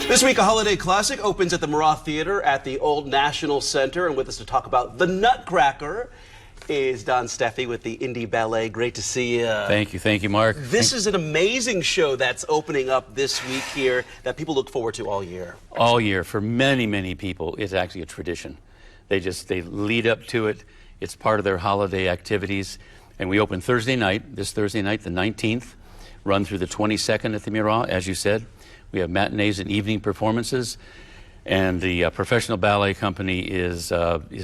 This week, a holiday classic opens at the Murat Theatre at the Old National Center. And with us to talk about the Nutcracker is Don Steffi with the Indy Ballet. Great to see you. Thank you, Mark. This is an amazing show that's opening up this week here that people look forward to all year. All year. For many, many people, it's actually a tradition. They lead up to it. It's part of their holiday activities. And we open Thursday night, this Thursday night, the 19th, run through the 22nd at the Murat, as you said. We have matinees and evening performances, and the professional ballet company is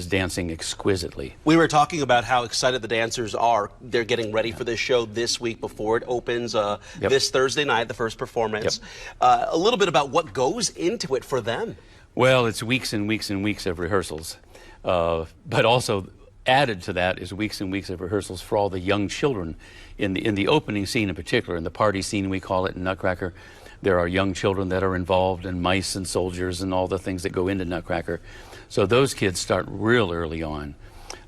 dancing exquisitely. We were talking about how excited the dancers are. They're getting ready for this show this week before it opens this Thursday night, the first performance. A little bit about what goes into it for them. Well, it's weeks and weeks and weeks of rehearsals, but also added to that is weeks and weeks of rehearsals for all the young children. In the opening scene in particular, in the party scene we call it in Nutcracker, there are young children that are involved, and mice and soldiers and all the things that go into Nutcracker. So those kids start real early on.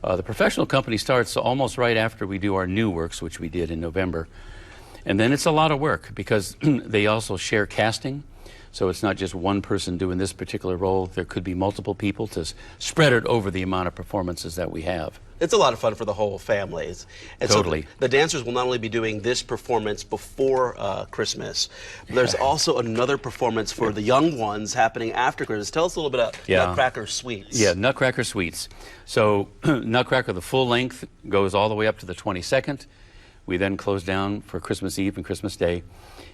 The professional company starts almost right after we do our new works, which we did in November. And then it's a lot of work because they also share casting. So it's not just one person doing this particular role. There could be multiple people to spread it over the amount of performances that we have. It's a lot of fun for the whole family. And totally. So the dancers will not only be doing this performance before Christmas, but there's also another performance for the young ones happening after Christmas. Tell us a little bit about Nutcracker Suites. Yeah, Nutcracker Suites. So Nutcracker, the full length, goes all the way up to the 22nd. We then close down for Christmas Eve and Christmas Day.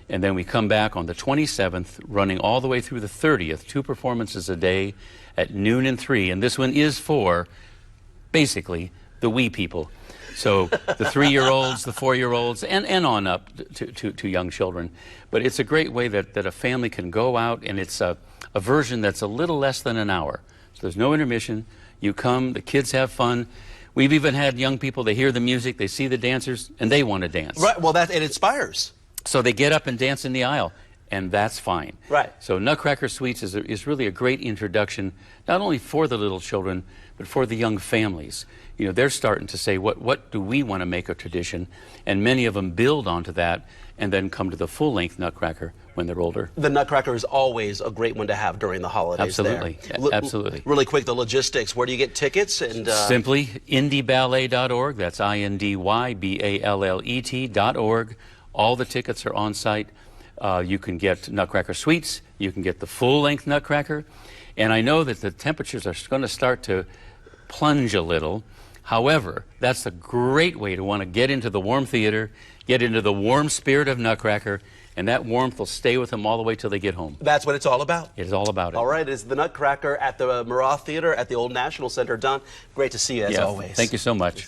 And then we come back on the 27th, running all the way through the 30th, 2 performances a day at noon and 3. And this one is for, basically, the wee people. So the 3-year-olds, the 4-year-olds, and on up to young children. But it's a great way that a family can go out, and it's a version that's a little less than an hour. So there's no intermission. You come, the kids have fun. We've even had young people, they hear the music, they see the dancers, and they want to dance. Right, well, it inspires. So they get up and dance in the aisle, and that's fine. Right. So Nutcracker Suites is really a great introduction, not only for the little children, but for the young families. You know, they're starting to say, what do we want to make a tradition? And many of them build onto that and then come to the full-length Nutcracker when they're older. The Nutcracker is always a great one to have during the holidays. Absolutely, absolutely. Really quick, the logistics. Where do you get tickets? And Simply indyballet.org. That's INDYBALLET.org. All the tickets are on site. You can get Nutcracker Suites. You can get the full-length Nutcracker. And I know that the temperatures are going to start to plunge a little. However, that's a great way to want to get into the warm theater, get into the warm spirit of Nutcracker, and that warmth will stay with them all the way till they get home. That's what it's all about. It is all about it. All right, it's the Nutcracker at the Murat Theatre at the Old National Center. Don, great to see you as always. Thank you so much.